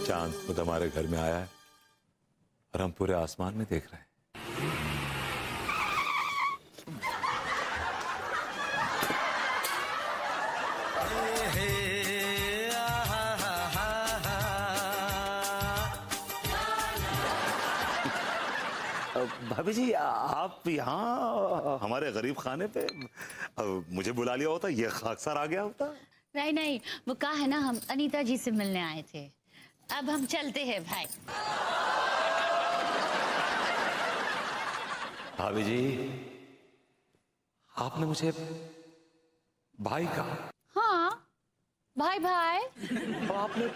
चांद खुद हमारे घर में आया है और हम पूरे आसमान में देख रहे हैं। भाभी जी, आप यहाँ हमारे गरीब खाने पे मुझे बुला लिया होता, ये खाकसार आ गया होता। नहीं नहीं, वो कहा है ना, हम अनीता जी से मिलने आए थे। अब हम चलते हैं भाई। भाभी जी, आपने मुझे भाई कहा। हाँ भाई भाई। अब आपने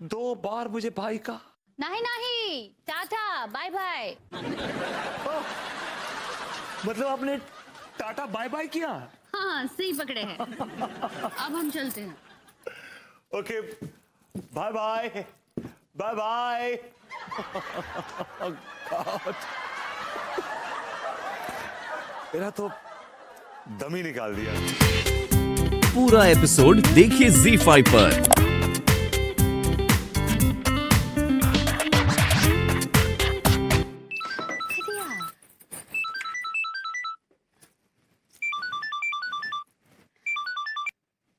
2 बार मुझे भाई कहा। नहीं नहीं, टाटा बाय बाय। मतलब आपने टाटा बाय बाय किया? हाँ सही पकड़े हैं। अब हम चलते हैं। Okay, bye bye bye bye. मेरा तो दम ही निकाल दिया। पूरा एपिसोड देखिए ZEE5 पर।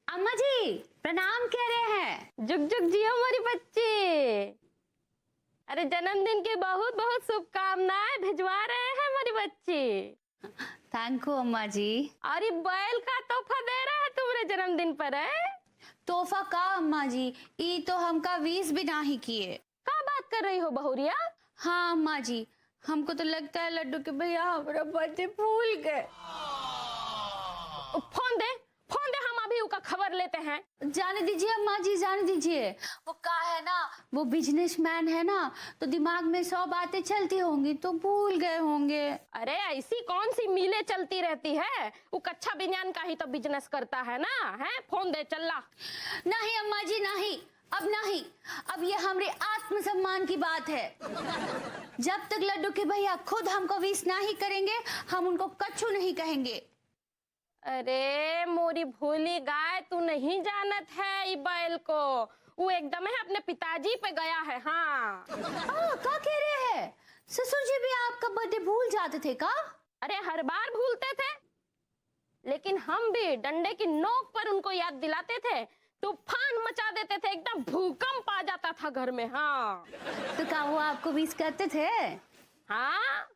अम्मा जी प्रणाम कह रहे हैं। जुग जुग जियो हमारी बच्ची। अरे जन्मदिन की बहुत बहुत शुभकामनाएं भिजवा रहे हैं हमारी बच्ची। थैंक यू अम्मा जी। अरे बैल का तोहफा दे रहा है तुम्हारे जन्मदिन पर है? तोहफा का अम्मा जी, ई तो हमका 20 भी नहीं किए। क्या बात कर रही हो बहुरिया? हाँ अम्मा जी, हमको तो लगता है लड्डू के भैया हमारा बर्थडे भूल गए। फोन दे, हम अभी उसका खबर लेते हैं। जाने दीजिए अम्मा जी, जाने दीजिए। वो का है ना, वो बिजनेसमैन है ना, तो दिमाग में 100 बातें चलती होंगी तो भूल गए होंगे। अरे ऐसी कौन सी मीलें चलती रहती है? वो कच्चा बिन्यान का ही तो बिजनेस करता है ना। है फोन दे चल्ला। नहीं अम्मा जी नहीं, अब नहीं। अब ये हमारे आत्मसम्मान की बात है। जब तक लड्डू के भैया खुद हमको विश नहीं करेंगे, हम उनको कच्छू नहीं कहेंगे। अरे मोरी भोली गाय, तू नहीं जानत है ई बैल को। वो एकदम है अपने पिताजी पे गया है। हाँ क्या कह रहे हैं? ससुर जी भी आपका बर्थडे भूल जाते थे का? अरे हर बार भूलते थे, लेकिन हम भी डंडे की नोक पर उनको याद दिलाते थे। तूफान मचा देते थे, एकदम भूकंप आ जाता था घर में। हाँ तो क्या वो आपको विश करते थे? हाँ,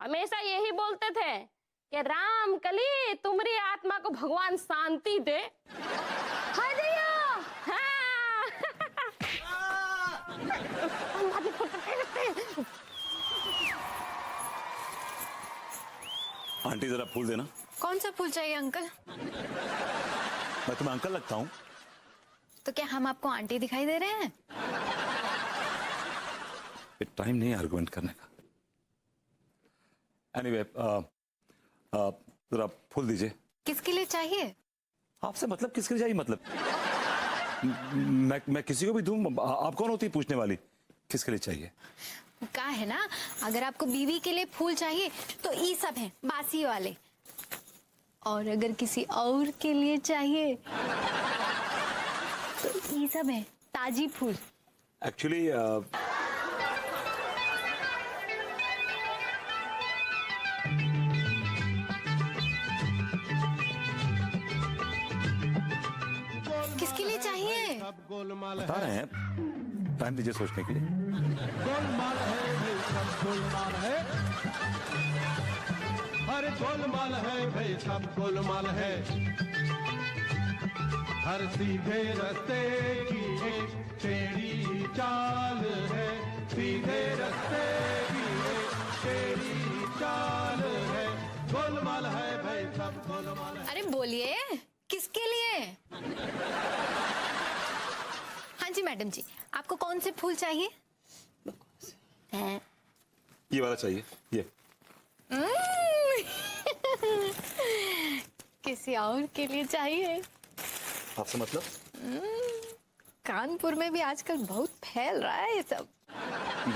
हमेशा यही बोलते थे कि राम कली तुम्हारी आत्मा को भगवान शांति दे। हाय दैया। हाँ। आंटी जरा फूल देना। कौन सा फूल चाहिए अंकल? मैं तुम्हें अंकल लगता हूँ? तो क्या हम आपको आंटी दिखाई दे रहे हैं? टाइम नहीं आर्गुमेंट करने का। एनीवे, जरा फूल दीजिए। किसके लिए चाहिए? आपसे मतलब किसके लिए चाहिए? मतलब मैं किसी को भी दूं? आप कौन होती है पूछने वाली? किसके लिए चाहिए? क्या है ना, अगर आपको बीवी के लिए फूल चाहिए तो ये सब है बासी वाले, और अगर किसी और के लिए चाहिए तो ये सब है ताजी फूल। एक्चुअली किसके लिए चाहिए? बता रहे हैं, टाइम दीजिए सोचने के लिए। गोलमाल है भाई, सब गोलमाल है। अरे गोलमाल है भाई, सब गोलमाल है। हर सीधे रास्ते की एक टेढ़ी चाल है। सीधे रास्ते की एक टेढ़ी चाल है। गोलमाल है भाई, सब गोलमाल है। अरे बोलिए किसके लिए? हाँ जी मैडम जी, आपको कौन से फूल चाहिए? हैं? ये वाला चाहिए, ये। किसी और के लिए चाहिए? आपसे मतलब? कानपुर में भी आजकल बहुत फैल रहा है ये सब।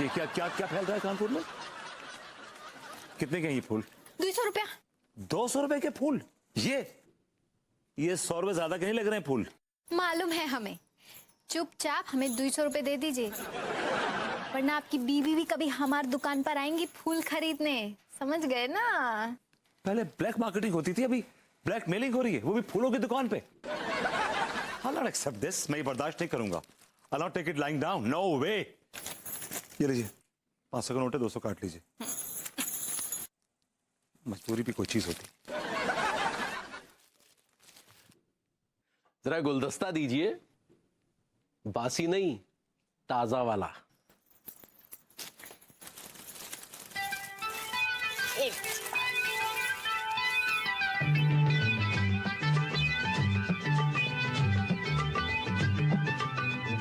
ये क्या क्या क्या फैल रहा है कानपुर में? कितने के हैं ये फूल? 200 रुपया। 200 रुपए के फूल? ये 100 रुपए ज्यादा के नहीं लग रहे हैं फूल? मालूम है हमें, चुपचाप हमें 200 रुपए दे दीजिए, वरना आपकी बीवी भी कभी हमारी दुकान पर आएंगी फूल खरीदने, समझ गए ना? पहले ब्लैक मार्केटिंग होती थी, अभी ब्लैक मेलिंग हो रही है, वो भी फूलों की दुकान पे। I'll not accept this, मैं ये बर्दाश्त नहीं करूंगा। I'll not take it lying down, no way। ये लीजिए 500 का नोट है, 200 काट लीजिए। मजदूरी भी कोई चीज होती। जरा गुलदस्ता दीजिए, बासी नहीं, ताजा वाला।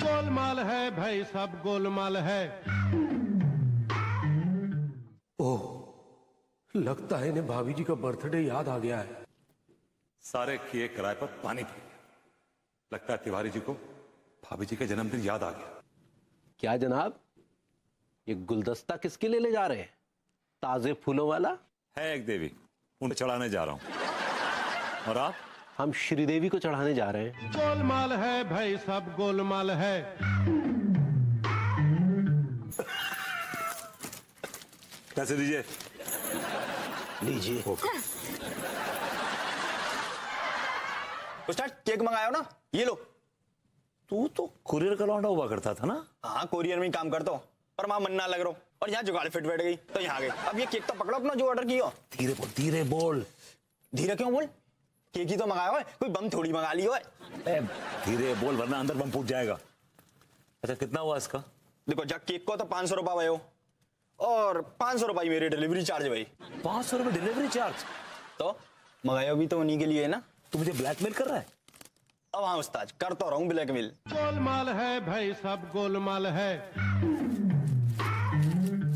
गोलमाल है भाई, सब गोलमाल है। ओह, लगता है इन्हें भाभी जी का बर्थडे याद आ गया है। सारे किए किराए पर पानी पी गया। लगता है तिवारी जी को भाभी जी का जन्मदिन याद आ गया। क्या जनाब, ये गुलदस्ता किसके लिए ले जा रहे हैं? ताजे फूलों वाला है एक देवी, उन्हें चढ़ाने जा रहा हूं। और आप? हम श्रीदेवी को चढ़ाने जा रहे हैं। गोलमाल है भाई, सब गोलमाल है। पैसे दीजिए। लीजिए। उस्ताद केक मंगाया हो ना, ये लो। तू तो कुरियर का लौंडा हुआ करता था ना? हाँ, कोरियर में ही काम करता हूँ, पर वहां मन ना लग रहा हूँ, और यहाँ जुगाड़ फिट बैठ गई तो यहाँ गई। अब ये केक तो पकड़ो अपना, जो ऑर्डर किया। धीरे बोल, धीरे बोल। धीरे क्यों बोल? केक ही तो मंगाया हो, कोई बम थोड़ी मंगा लियो है। धीरे बोल वरना अंदर बम फूट जाएगा। अच्छा कितना हुआ इसका? देखो, जब केक को तो 500 रुपया भाई हो, और 500 रुपये मेरे डिलीवरी चार्ज भाई। 500 रुपए डिलीवरी चार्ज? तो मंगाया भी तो उन्हीं के लिए है ना। तू मुझे ब्लैकमेल कर रहा है? अब हाँ उस्ताद, कर तो रहा हूँ ब्लैकमेल। गोलमाल है भाई, सब गोलमाल है।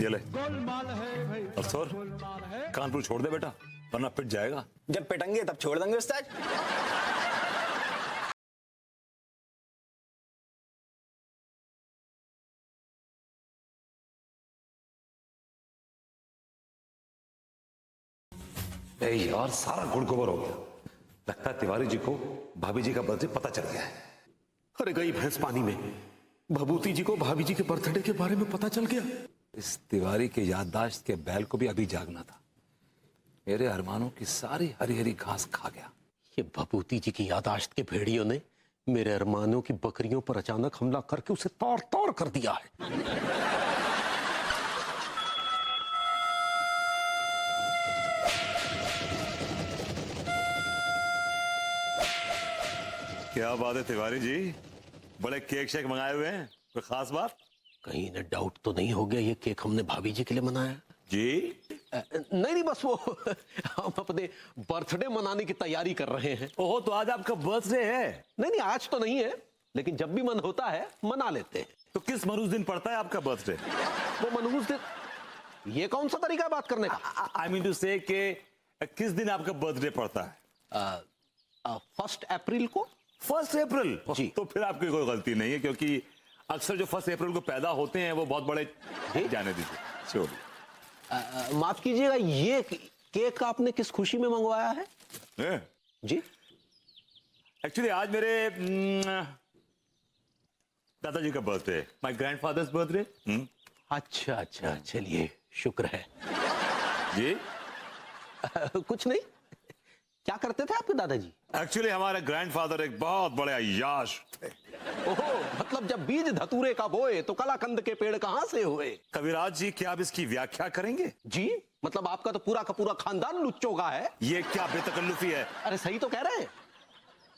ये ले। गोलमाल है भाई, अफसर, गोलमाल है। कानपुर छोड़ दे बेटा, वरना पिट जाएगा। जब पिटेंगे तब छोड़ देंगे उस्ताद। ए यार, सारा गुड़ गोबर हो गया। लगता है तिवारी जी को भाभी जी का बर्थडे पता चल गया है। अरे गई भैंस पानी में, भभूति जी को भाभी जी के बर्थडे के बारे में पता चल गया। इस तिवारी के याददाश्त के बैल को भी अभी जागना था। मेरे अरमानों की सारी हरी हरी घास खा गया। ये भभूति जी की याददाश्त के भेड़ियों ने मेरे अरमानों की बकरियों पर अचानक हमला करके उसे तौर तौर कर दिया है। क्या बात है तिवारी जी, बड़े केक शेक मंगाए हुए हैं, कोई खास बात? कहीं इन्हें डाउट तो नहीं हो गया ये केक हमने भाभी जी के लिए बनाया? जी नहीं, बस वो हम अपने बर्थडे मनाने की तैयारी कर रहे हैं। ओहो, तो आज आपका बर्थडे है? नहीं, आज तो नहीं है, लेकिन जब भी मन होता है मना लेते हैं। तो किस मनहूस दिन पड़ता है आपका बर्थडे? वो मनहूस दिन, ये कौन सा तरीका है बात करने का? आई मीन टू से कि किस दिन आपका बर्थडे पड़ता है? 1 अप्रैल को। 1 अप्रैल? जी। तो फिर आपकी कोई गलती नहीं है, क्योंकि अक्सर जो 1 अप्रैल को पैदा होते हैं वो बहुत बड़े। जाने दीजिए, छोड़िए। माफ कीजिएगा, ये केक आपने किस खुशी में मंगवाया है? जी एक्चुअली आज मेरे दादाजी का बर्थडे, माय ग्रैंडफादर्स बर्थडे। अच्छा अच्छा, चलिए शुक्र है। जी कुछ नहीं, क्या करते थे आपके दादाजी? एक्चुअली हमारे ग्रैंडफादर एक बहुत बड़े अय्याश थे। ओहो, मतलब जब बीज धतूरे का बोए तो कलाकंद के पेड़ कहां से हुए? कविराज जी, क्या आप इसकी व्याख्या करेंगे? जी, मतलब आपका तो पूरा का पूरा खानदान लुच्चों का है। ये क्या बेतकल्लुफी है? अरे सही तो कह रहे हैं,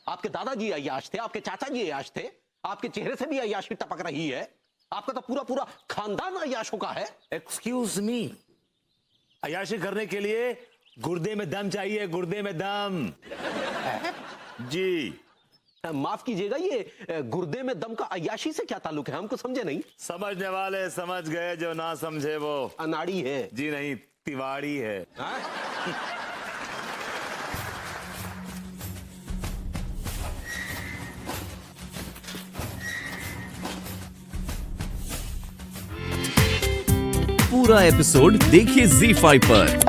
आपके दादाजी अय्याश थे, आपके चाचा जी अय्याश थे, आपके चेहरे से भी अय्याशी टपक रही है। आपका तो पूरा पूरा खानदान अय्याशों का है। एक्सक्यूज मी, अय्याशी करने के लिए गुर्दे में दम चाहिए, गुर्दे में दम। जी माफ कीजिएगा, ये गुर्दे में दम का अय्याशी से क्या ताल्लुक है? हमको समझे नहीं। समझने वाले समझ गए, जो ना समझे वो अनाड़ी है। जी नहीं, तिवाड़ी है। पूरा एपिसोड देखिए ZEE5 पर।